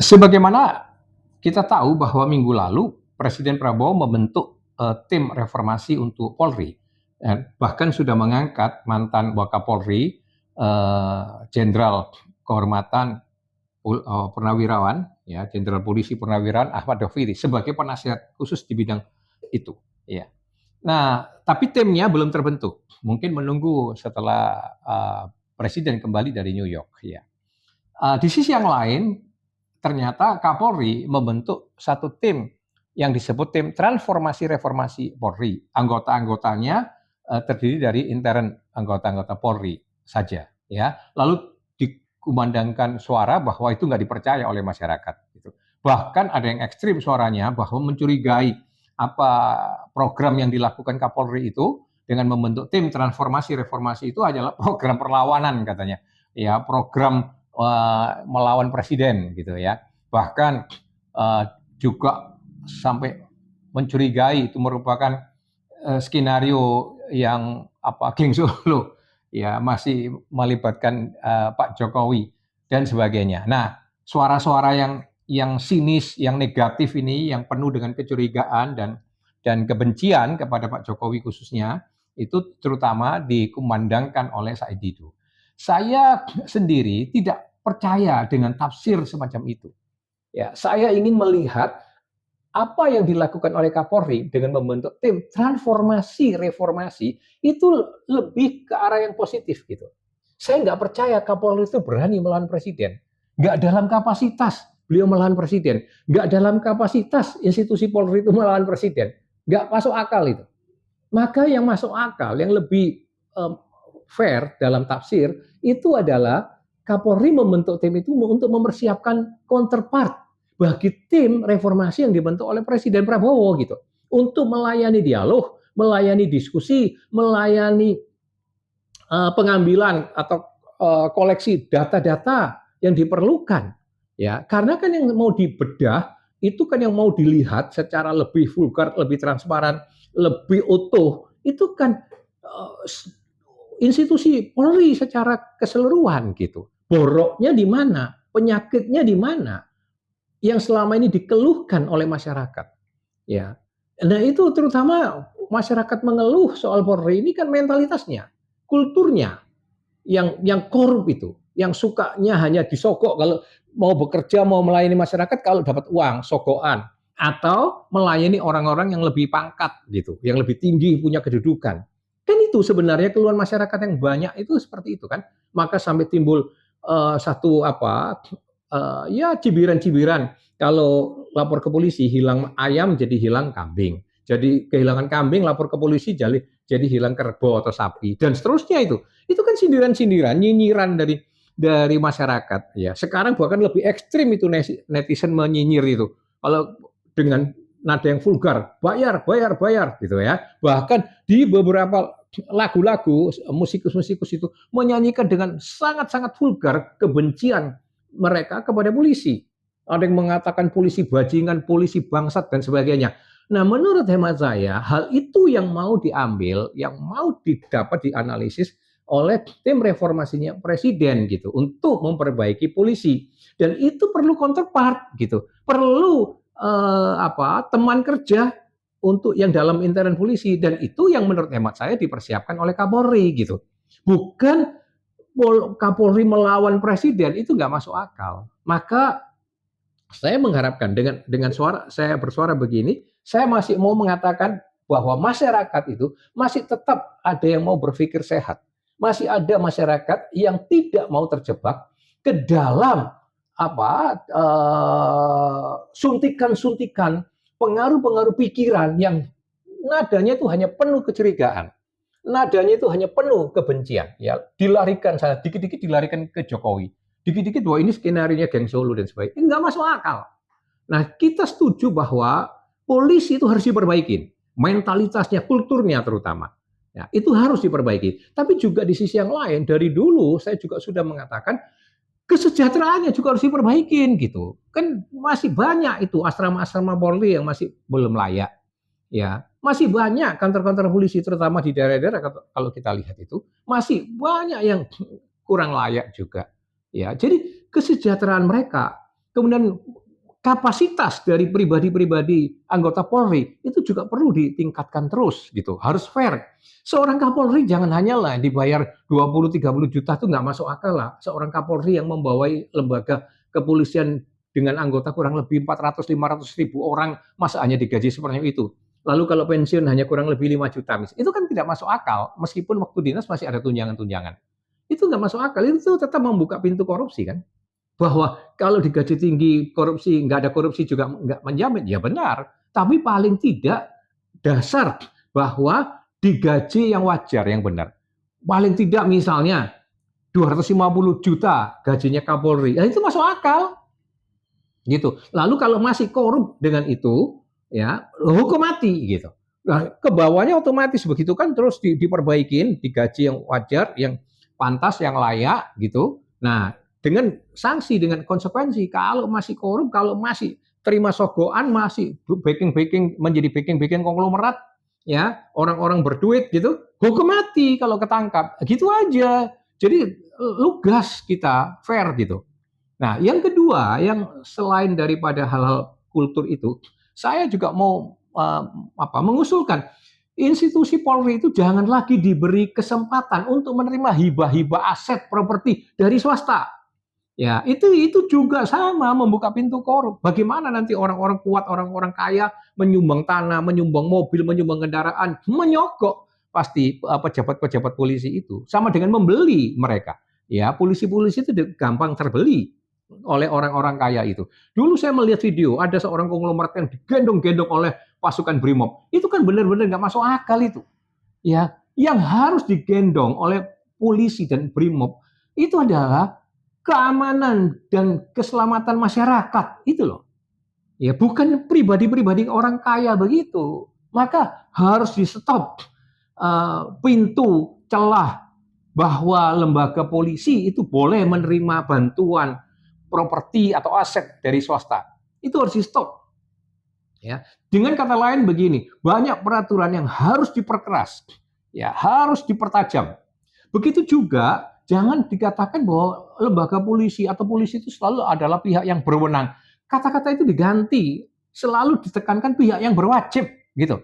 Sebagaimana kita tahu bahwa minggu lalu Presiden Prabowo membentuk tim reformasi untuk Polri, bahkan sudah mengangkat mantan Wakapolri, Jenderal Kehormatan Purnawirawan, ya Jenderal Polisi Purnawirawan Ahmad Doviri sebagai penasihat khusus di bidang itu. Ya. Nah, tapi timnya belum terbentuk. Mungkin menunggu setelah Presiden kembali dari New York. Ya. Di sisi yang lain, ternyata Kapolri membentuk satu tim yang disebut tim transformasi reformasi Polri. Anggota-anggotanya terdiri dari intern anggota-anggota Polri saja, ya. Lalu dikumandangkan suara bahwa itu nggak dipercaya oleh masyarakat. Gitu. Bahkan ada yang ekstrim suaranya bahwa mencurigai apa program yang dilakukan Kapolri itu dengan membentuk tim transformasi reformasi itu adalah program perlawanan katanya, ya program melawan presiden gitu ya. Bahkan juga sampai mencurigai itu merupakan skenario yang geng Solo ya masih melibatkan Pak Jokowi dan sebagainya. Nah, suara-suara yang sinis, yang negatif ini, yang penuh dengan kecurigaan dan kebencian kepada Pak Jokowi khususnya, itu terutama dikumandangkan oleh Said Didu. Saya sendiri tidak percaya dengan tafsir semacam itu. Ya, saya ingin melihat apa yang dilakukan oleh Kapolri dengan membentuk tim transformasi reformasi itu lebih ke arah yang positif gitu. Saya nggak percaya Kapolri itu berani melawan presiden. Nggak dalam kapasitas beliau melawan presiden. Nggak dalam kapasitas institusi Polri itu melawan presiden. Nggak masuk akal itu. Maka yang masuk akal, yang lebih fair dalam tafsir, itu adalah Kapolri membentuk tim itu untuk mempersiapkan counterpart bagi tim reformasi yang dibentuk oleh Presiden Prabowo gitu. Untuk melayani dialog, melayani diskusi, melayani pengambilan atau koleksi data-data yang diperlukan. Ya, karena kan yang mau dibedah itu kan yang mau dilihat secara lebih vulgar, lebih transparan, lebih utuh, itu kan institusi Polri secara keseluruhan gitu. Boroknya di mana? Penyakitnya di mana? Yang selama ini dikeluhkan oleh masyarakat. Ya. Nah, itu terutama masyarakat mengeluh soal Polri ini kan mentalitasnya, kulturnya yang korup itu, yang sukanya hanya disogok kalau mau bekerja, mau melayani masyarakat kalau dapat uang, sogokan atau melayani orang-orang yang lebih pangkat gitu, yang lebih tinggi punya kedudukan. Kan itu sebenarnya keluhan masyarakat yang banyak itu seperti itu kan. Maka sampai timbul satu ya cibiran-cibiran kalau lapor ke polisi hilang ayam jadi hilang kambing. Jadi kehilangan kambing lapor ke polisi jadi hilang kerbau atau sapi dan seterusnya itu. Itu kan sindiran-sindiran, nyinyiran dari masyarakat ya. Sekarang bahkan lebih ekstrim itu netizen menyinyir itu. Kalau dengan nada yang vulgar, bayar, bayar, bayar gitu ya. Bahkan di beberapa lagu-lagu musikus-musikus itu menyanyikan dengan sangat-sangat vulgar kebencian mereka kepada polisi. Ada yang mengatakan polisi bajingan, polisi bangsat dan sebagainya. Nah, menurut hemat saya, hal itu yang mau diambil, yang mau didapat dianalisis oleh tim reformasinya presiden gitu untuk memperbaiki polisi. Dan itu perlu counterpart gitu. Perlu teman kerja untuk yang dalam intern polisi dan itu yang menurut hemat saya dipersiapkan oleh Kapolri gitu. Bukan Kapolri melawan presiden itu nggak masuk akal. Maka saya mengharapkan dengan suara saya bersuara begini, saya masih mau mengatakan bahwa masyarakat itu masih tetap ada yang mau berpikir sehat. Masih ada masyarakat yang tidak mau terjebak ke dalam suntikan-suntikan pengaruh-pengaruh pikiran yang nadanya itu hanya penuh kecurigaan. Nadanya itu hanya penuh kebencian, ya dilarikan saya dikit-dikit dilarikan ke Jokowi, dikit-dikit bahwa ini skenario geng Solo dan sebagainya, nggak masuk akal. Nah, kita setuju bahwa polisi itu harus diperbaiki, mentalitasnya, kulturnya terutama. Ya, itu harus diperbaiki. Tapi juga di sisi yang lain, dari dulu saya juga sudah mengatakan kesejahteraannya juga harus diperbaikin gitu. Kan masih banyak itu asrama-asrama Polri yang masih belum layak. Ya, masih banyak kantor-kantor polisi terutama di daerah-daerah kalau kita lihat itu masih banyak yang kurang layak juga. Ya, jadi kesejahteraan mereka Kemudian kapasitas dari pribadi-pribadi anggota Polri itu juga perlu ditingkatkan terus gitu, harus fair. Seorang Kapolri jangan hanyalah dibayar 20-30 juta itu nggak masuk akal lah. Seorang Kapolri yang membawai lembaga kepolisian dengan anggota kurang lebih 400-500 ribu orang, masa hanya digaji seperti itu. Lalu kalau pensiun hanya kurang lebih 5 juta, itu kan tidak masuk akal, meskipun waktu dinas masih ada tunjangan-tunjangan. Itu nggak masuk akal, itu tetap membuka pintu korupsi kan. Bahwa kalau digaji tinggi korupsi, nggak ada korupsi juga nggak menjamin, ya benar. Tapi paling tidak dasar bahwa digaji yang wajar, yang benar. Paling tidak misalnya 250 juta gajinya Kapolri, ya itu masuk akal. Gitu. Lalu kalau masih korup dengan itu, ya hukum mati gitu. Nah, ke bawahnya otomatis begitu kan terus diperbaikin, digaji yang wajar, yang pantas, yang layak gitu. Nah, dengan sanksi, dengan konsekuensi kalau masih korup, kalau masih terima sogokan, masih backing menjadi backing konglomerat, ya orang-orang berduit gitu, hukum mati kalau ketangkap, gitu aja. Jadi lugas kita, fair gitu. Nah, yang kedua, yang selain daripada hal-hal kultur itu, saya juga mau mengusulkan institusi Polri itu jangan lagi diberi kesempatan untuk menerima hibah-hibah aset properti dari swasta. Ya, itu juga sama membuka pintu korup. Bagaimana nanti orang-orang kuat, orang-orang kaya menyumbang tanah, menyumbang mobil, menyumbang kendaraan, menyogok pasti pejabat-pejabat polisi itu sama dengan membeli mereka. Ya, polisi-polisi itu gampang terbeli oleh orang-orang kaya itu. Dulu saya melihat video, ada seorang konglomerat yang digendong-gendong oleh pasukan BRIMOB. Itu kan benar-benar nggak masuk akal itu. Ya, yang harus digendong oleh polisi dan BRIMOB itu adalah keamanan dan keselamatan masyarakat. Itu loh. Ya, bukan pribadi-pribadi orang kaya begitu. Maka harus di stop pintu celah bahwa lembaga polisi itu boleh menerima bantuan properti atau aset dari swasta. Itu harus di stop. Ya. Dengan kata lain begini, banyak peraturan yang harus diperkeras, ya, harus dipertajam. Begitu juga jangan dikatakan bahwa lembaga polisi atau polisi itu selalu adalah pihak yang berwenang. Kata-kata itu diganti, selalu ditekankan pihak yang berwajib, gitu.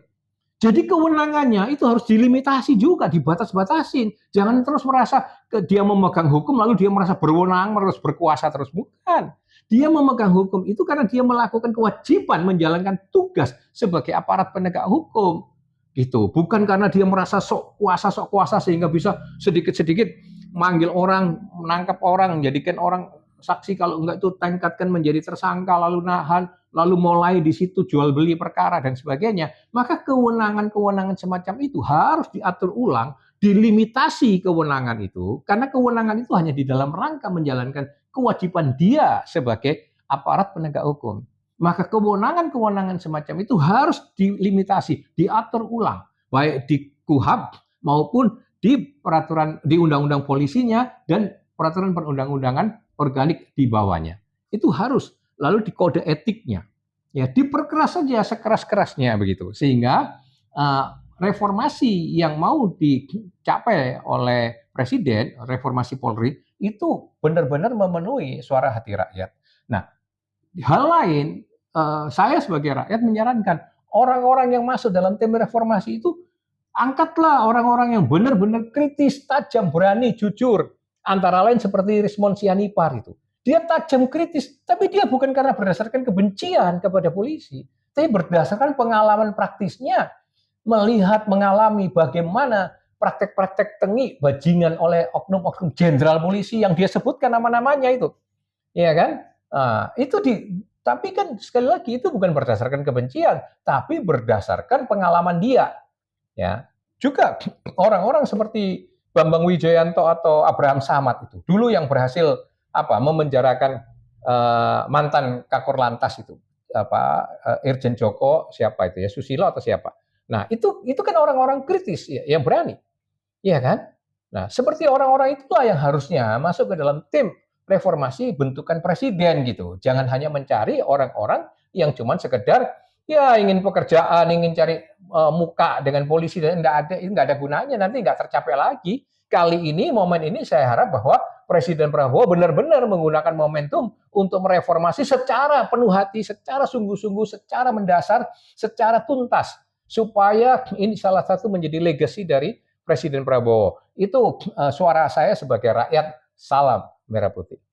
Jadi kewenangannya itu harus dilimitasi juga, dibatas-batasin. Jangan terus merasa dia memegang hukum lalu dia merasa berwenang, terus berkuasa terus. Bukan. Dia memegang hukum itu karena dia melakukan kewajiban menjalankan tugas sebagai aparat penegak hukum. Gitu. Bukan karena dia merasa sok kuasa sehingga bisa sedikit-sedikit manggil orang, menangkap orang, menjadikan orang saksi, kalau enggak itu tingkatkan menjadi tersangka, lalu nahan, lalu mulai di situ jual beli perkara dan sebagainya. Maka kewenangan-kewenangan semacam itu harus diatur ulang, dilimitasi kewenangan itu, karena kewenangan itu hanya di dalam rangka menjalankan kewajiban dia sebagai aparat penegak hukum. Maka kewenangan-kewenangan semacam itu harus dilimitasi, diatur ulang, baik di KUHAP maupun di peraturan, di undang-undang polisinya dan peraturan perundang-undangan organik di bawahnya. Itu harus, lalu di kode etiknya. Ya, diperkeras saja sekeras-kerasnya begitu. Sehingga reformasi yang mau dicapai oleh Presiden, reformasi Polri, itu benar-benar memenuhi suara hati rakyat. Nah, hal lain, saya sebagai rakyat menyarankan orang-orang yang masuk dalam tim reformasi itu angkatlah orang-orang yang benar-benar kritis, tajam, berani, jujur. Antara lain seperti Rismon Sianipar itu. Dia tajam kritis, tapi dia bukan karena berdasarkan kebencian kepada polisi, tapi berdasarkan pengalaman praktisnya, melihat, mengalami bagaimana praktek-praktek tengik bajingan oleh oknum-oknum jenderal polisi yang dia sebutkan nama-namanya itu. Iya kan? Nah, tapi kan sekali lagi itu bukan berdasarkan kebencian, tapi berdasarkan pengalaman dia. Ya, juga orang-orang seperti Bambang Wijoyanto atau Abraham Samad itu dulu yang berhasil memenjarakan mantan Kakor Lantas itu, Irjen Joko siapa itu ya, Susilo atau siapa. Nah, itu kan orang-orang kritis ya, yang berani. Iya kan? Nah, seperti orang-orang itulah yang harusnya masuk ke dalam tim reformasi bentukan presiden gitu. Jangan hanya mencari orang-orang yang cuma sekedar ya ingin pekerjaan, ingin cari muka dengan polisi, dan nggak ada gunanya, nanti nggak tercapai lagi. Kali ini, momen ini saya harap bahwa Presiden Prabowo benar-benar menggunakan momentum untuk mereformasi secara penuh hati, secara sungguh-sungguh, secara mendasar, secara tuntas, supaya ini salah satu menjadi legacy dari Presiden Prabowo. Itu suara saya sebagai rakyat. Salam Merah Putih.